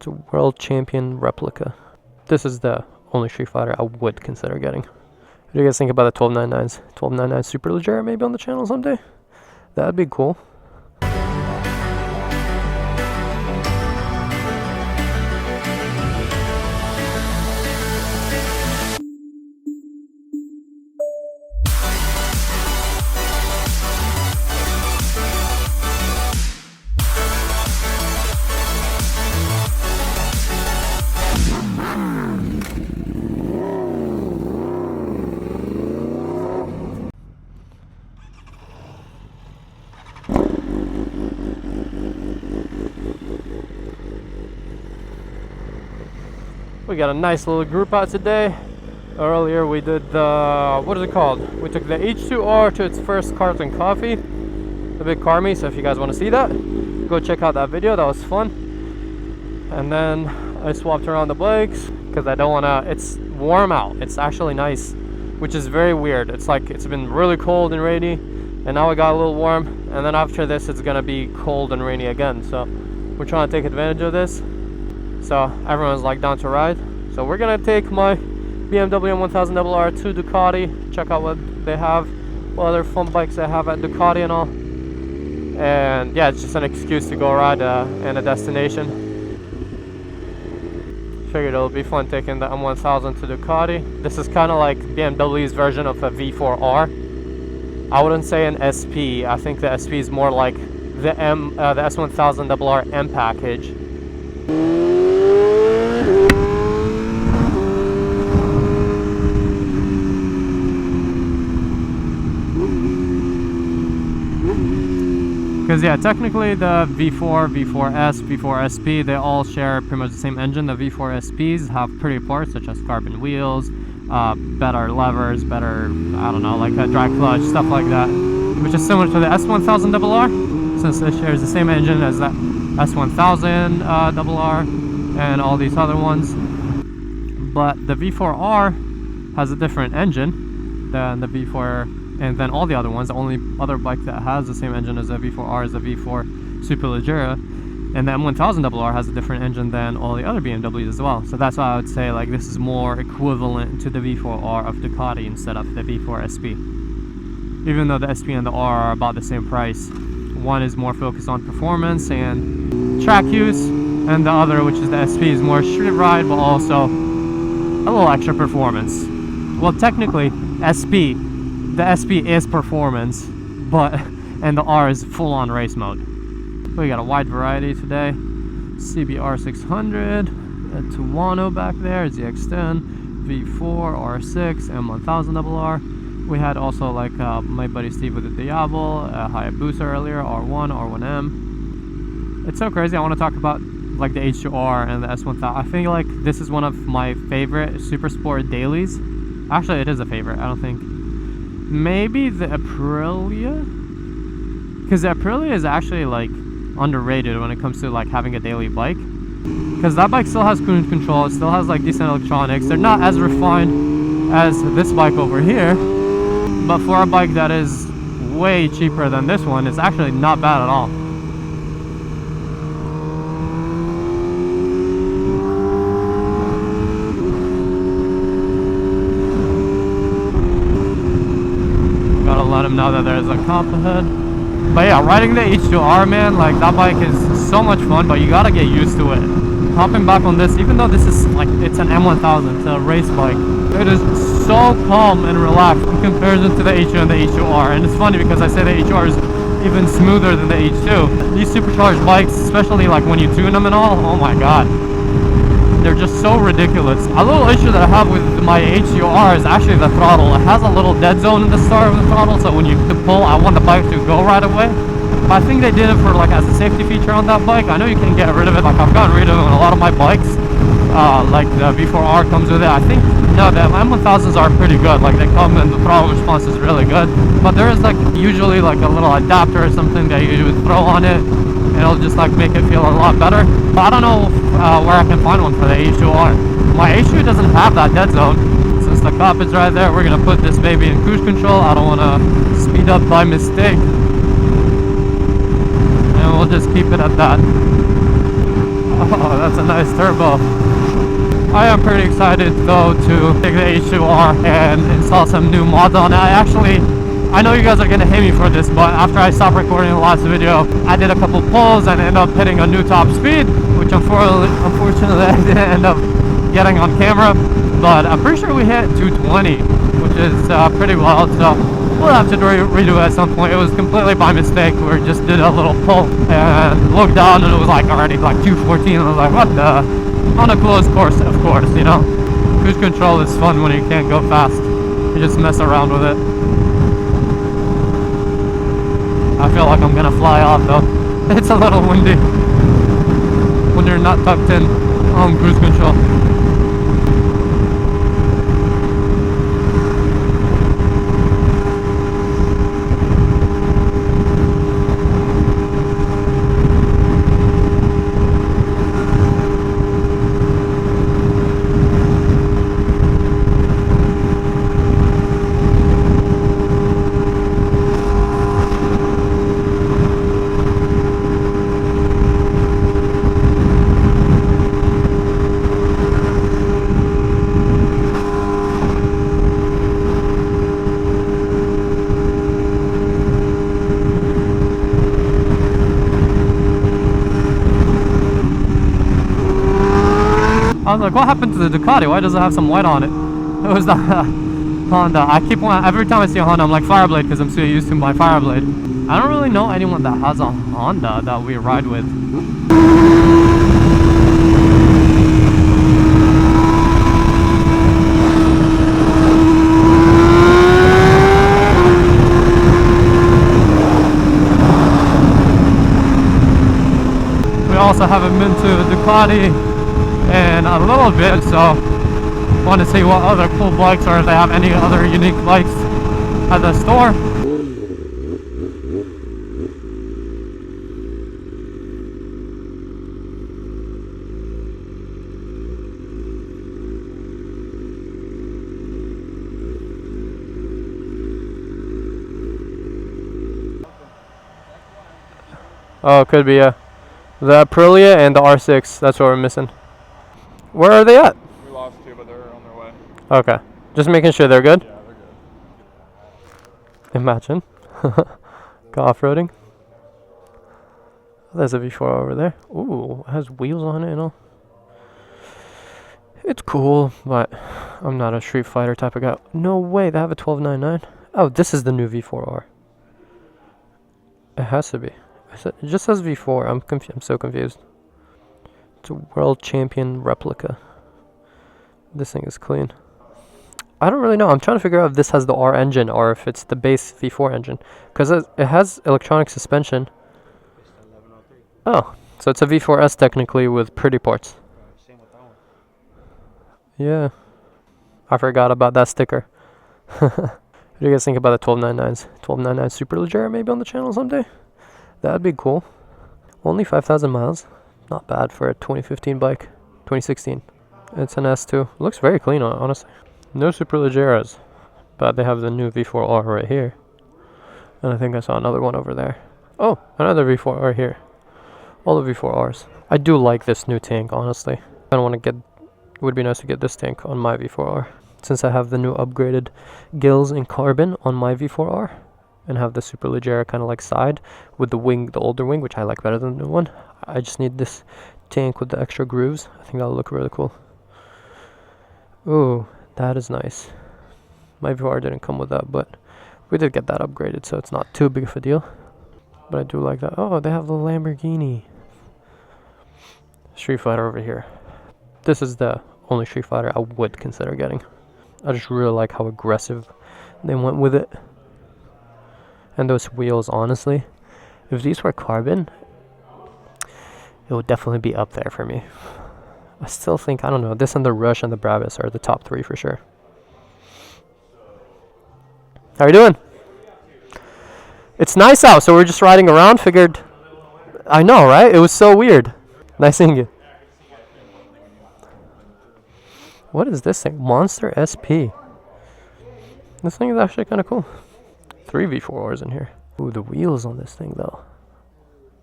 It's a world champion replica. This is the only Street Fighter I would consider getting. What do you guys think about the 1299s? 1299 Superleggera maybe on the channel someday? That'd be cool. We got a nice little group out today. Earlier we did the, what is it called? We took the H2R to its first Carlton Coffee, the big car meet. So if you guys want to see that, go check out that video. That was fun. And then I swapped around the bikes because I don't want to, it's warm out. It's actually nice, which is very weird. It's like it's been really cold and rainy, and now it got a little warm. And then after this, it's going to be cold and rainy again. So we're trying to take advantage of this. So everyone's like down to ride. So we're gonna take my BMW M1000RR to Ducati, check out what they have, what other fun bikes they have at Ducati and all. And yeah, it's just an excuse to go ride in a destination. Figured it'll be fun taking the M1000 to Ducati. This is kind of like BMW's version of a V4R. I wouldn't say an SP. I think the SP is more like the S1000RR M package. Because yeah, technically the V4, V4S, V4 SP, they all share pretty much the same engine. The V4 SPs have pretty parts such as carbon wheels, better levers, better, I don't know, like a drag clutch, stuff like that, which is similar to the S1000RR, since it shares the same engine as that S1000RR and all these other ones. But the V4R has a different engine than the V4, and then all the other ones. The only other bike that has the same engine as the V4R is the V4 Superleggera, and the M1000RR has a different engine than all the other BMWs as well. So that's why I would say like this is more equivalent to the V4R of Ducati instead of the V4 SP. Even though the SP and the R are about the same price, one is more focused on performance and track use, and the other, which is the SP, is more street ride but also a little extra performance. Well, technically the SP is performance, but and the R is full-on race mode. We got a wide variety today. CBR 600, a Tuono back there, ZX10, V4, R6, M1000RR. We had also like my buddy Steve with the Diablo, a Hayabusa earlier, R1, R1M. It's so crazy. I want to talk about like the H2R and the S1000. I feel like this is one of my favorite super sport dailies. Actually, it is a favorite. I don't think. Maybe the Aprilia, because the Aprilia is actually like underrated when it comes to like having a daily bike, because that bike still has cruise control, it still has like decent electronics. They're not as refined as this bike over here, but for a bike that is way cheaper than this one, it's actually not bad at all. Let him know that there's a cop ahead. But yeah, riding the H2R, man, like that bike is so much fun, but you gotta get used to it. Hopping back on this, even though this is like, it's an M1000, it's a race bike, it is so calm and relaxed in comparison to the H2 and the H2R. And it's funny because I say the H2R is even smoother than the H2. These supercharged bikes, especially like when you tune them and all, oh my god, they're just so ridiculous. A little issue that I have with my H2R is actually the throttle. It has a little dead zone in the start of the throttle, so when you pull, I want the bike to go right away. But I think they did it for like as a safety feature on that bike. I know you can get rid of it, like I've gotten rid of it on a lot of my bikes. Like the V4R comes with it. I think, no, the M1000s are pretty good. Like they come and the throttle response is really good. But there is like usually like a little adapter or something that you would throw on it, and it'll just like make it feel a lot better. But I don't know where I can find one for the H2R. My H2 doesn't have that dead zone. Since the cop is right there, we're gonna put this baby in cruise control. I don't want to speed up by mistake, and we'll just keep it at that. Oh, that's a nice turbo. I am pretty excited though to take the H2R and install some new mods on it. I know you guys are gonna hate me for this, but after I stopped recording the last video, I did a couple pulls and ended up hitting a new top speed, which unfortunately I didn't end up getting on camera. But I'm pretty sure we hit 220, which is pretty wild. So we'll have to redo it at some point. It was completely by mistake. We just did a little pull and looked down, and it was like already like 214. I was like, what the? On a closed course, of course, you know. Cruise control is fun when you can't go fast. You just mess around with it. I feel like I'm gonna fly off though. It's a little windy when you're not tucked in on cruise control. I was like, what happened to the Ducati? Why does it have some white on it? It was the Honda. Every time I see a Honda, I'm like Fireblade because I'm so used to my Fireblade. I don't really know anyone that has a Honda that we ride with. We also haven't been to a Ducati in a little bit, so want to see what other cool bikes or if they have any other unique bikes at the store. Oh, it could be, yeah. The Aprilia and the R6, that's what we're missing. Where are they at? We lost two, but they're on their way. Okay. Just making sure they're good? Yeah, they're good. Imagine. Go off-roading. There's a V4 over there. Ooh, it has wheels on it and all. It's cool, but I'm not a Street Fighter type of guy. No way, they have a 1299. Oh, this is the new V4R. It has to be. It just says V4. I'm so confused. It's a world champion replica. This thing is clean. I don't really know. I'm trying to figure out if this has the R engine or if it's the base V4 engine. Because it has electronic suspension. Oh, so it's a V4S technically with pretty parts. Yeah. I forgot about that sticker. What do you guys think about the 1299s? 1299 Superleggera maybe on the channel someday? That'd be cool. Only 5,000 miles. Not bad for a 2015 bike. 2016. It's an S2. Looks very clean, honestly. No Superleggeras, but they have the new V4R right here. And I think I saw another one over there. Oh, another V4R here. All the V4Rs. I do like this new tank, honestly. I don't want to get... It would be nice to get this tank on my V4R. Since I have the new upgraded gills in carbon on my V4R. And have the Superleggera kind of like side with the wing, the older wing, which I like better than the new one. I just need this tank with the extra grooves. I think that'll look really cool. Ooh, that is nice. My VR didn't come with that, but we did get that upgraded, so it's not too big of a deal. But I do like that. Oh, they have the Lamborghini Streetfighter over here. This is the only Streetfighter I would consider getting. I just really like how aggressive they went with it. And those wheels, honestly, if these were carbon, it would definitely be up there for me. I still think, I don't know, this and the Rush and the Brabus are the top three for sure. How are you doing? It's nice out, so we're just riding around, figured... I know, right? It was so weird. Nice seeing you. What is this thing? Monster SP. This thing is actually kind of cool. 3 V4Rs in here. Ooh, the wheels on this thing, though.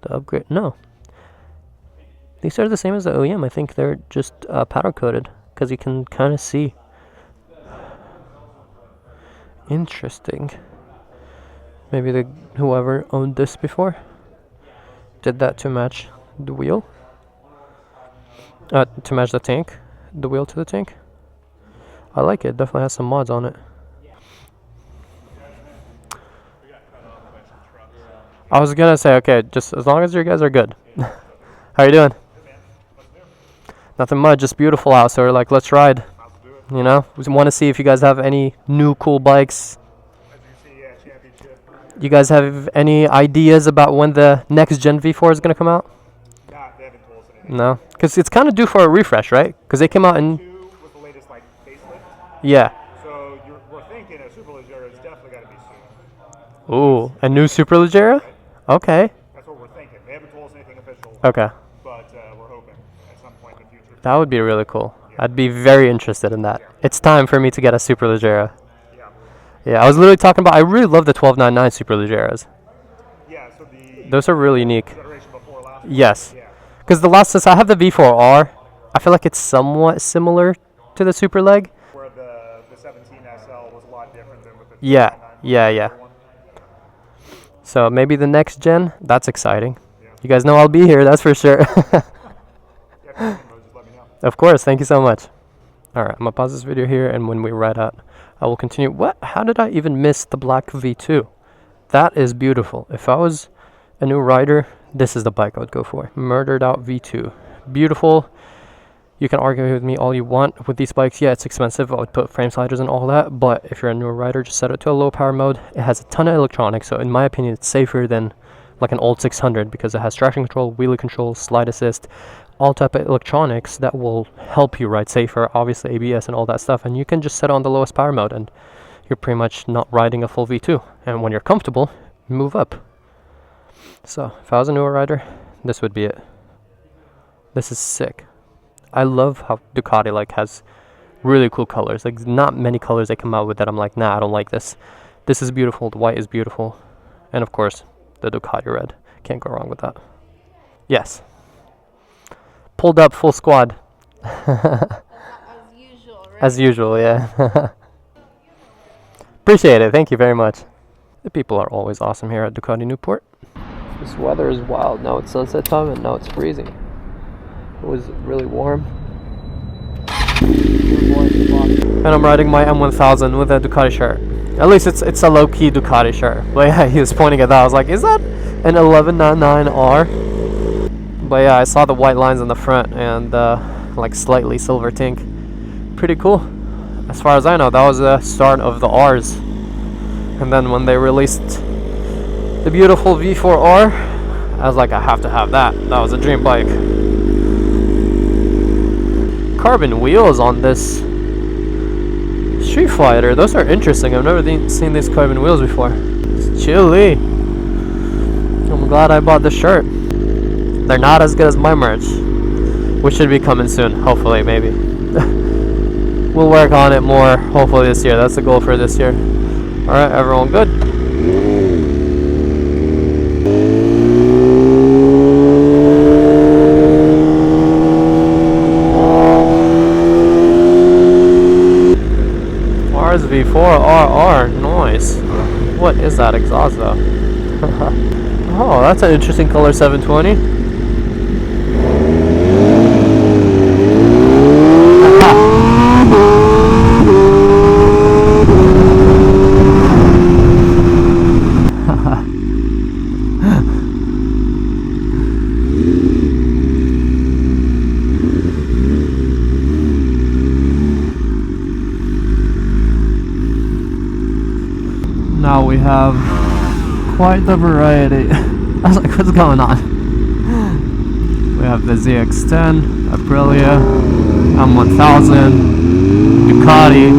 The upgrade... No. These are the same as the OEM. I think they're just powder coated because you can kind of see. Interesting. Maybe whoever owned this before did that to match the wheel. To match the tank, the wheel to the tank. I like it. Definitely has some mods on it. I was gonna say, okay, just as long as you guys are good. How you doing? Nothing much, just beautiful out. So we're like, let's ride. You know, we want to see if you guys have any new cool bikes. You guys have any ideas about when the next gen V4 is gonna come out? Nah, they haven't told us anything. No, because it's kind of due for a refresh, right? Because they came out in. V2 was the latest like facelift. Yeah. So we're thinking a Superleggera is definitely got to be soon. Ooh, a new Superleggera? Okay. That's what we're thinking. They haven't told us anything official. Okay. But we're hoping at some point in the future. That would be really cool. I'd be very interested in that. It's time for me to get a Superleggera. Yeah, I was literally talking about. I really love the 1299 Superleggeras. Yeah, so those are really unique. generation before last. Yes. Yeah. Because the last, since I have the V4R, I feel like it's somewhat similar to the Superleg. Where the 17 SL was a lot different than with the Yeah, 1299 yeah. one. So maybe the next gen. That's exciting. You guys know I'll be here. That's for sure. Yeah, if you have any info, just let me know. Of course. Thank you so much. All right, I'm gonna pause this video here, and when we ride out, I will continue. What? How did I even miss the black V2? That is beautiful. If I was a new rider, this is the bike I would go for. Murdered out V2. Beautiful. You can argue with me all you want with these bikes. Yeah, it's expensive. I would put frame sliders and all that. But if you're a newer rider, just set it to a low power mode. It has a ton of electronics. So in my opinion, it's safer than like an old 600 because it has traction control, wheelie control, slide assist, all type of electronics that will help you ride safer. Obviously ABS and all that stuff. And you can just set it on the lowest power mode and you're pretty much not riding a full V2. And when you're comfortable, move up. So if I was a newer rider, this would be it. This is sick. I love how Ducati like has really cool colors. Like not many colors they come out with that I'm like, nah, I don't like this. This is beautiful. The white is beautiful. And of course, the Ducati red. Can't go wrong with that. Yes. Pulled up full squad. As usual, right? As usual, yeah. Appreciate it. Thank you very much. The people are always awesome here at Ducati Newport. This weather is wild. Now it's sunset time and now it's freezing. It was really warm. And I'm riding my M1000 with a Ducati shirt. At least it's a low-key Ducati shirt. But yeah, he was pointing at that. I was like, is that an 1199R? But yeah, I saw the white lines on the front and like slightly silver tint. Pretty cool. As far as I know, that was the start of the Rs. And then when they released the beautiful V4R, I was like, I have to have that. That was a dream bike. Carbon wheels on this Streetfighter. Those are interesting. I've never seen these carbon wheels before. It's chilly. I'm glad I bought the shirt. They're not as good as my merch, which should be coming soon. Hopefully, maybe. We'll work on it more. Hopefully this year. That's the goal for this year. All right, everyone, good. V4RR, nice. What is that exhaust though? Oh, that's an interesting color 720. Now we have quite the variety. I was like, what's going on? We have the ZX10, Aprilia, M1000, Ducati,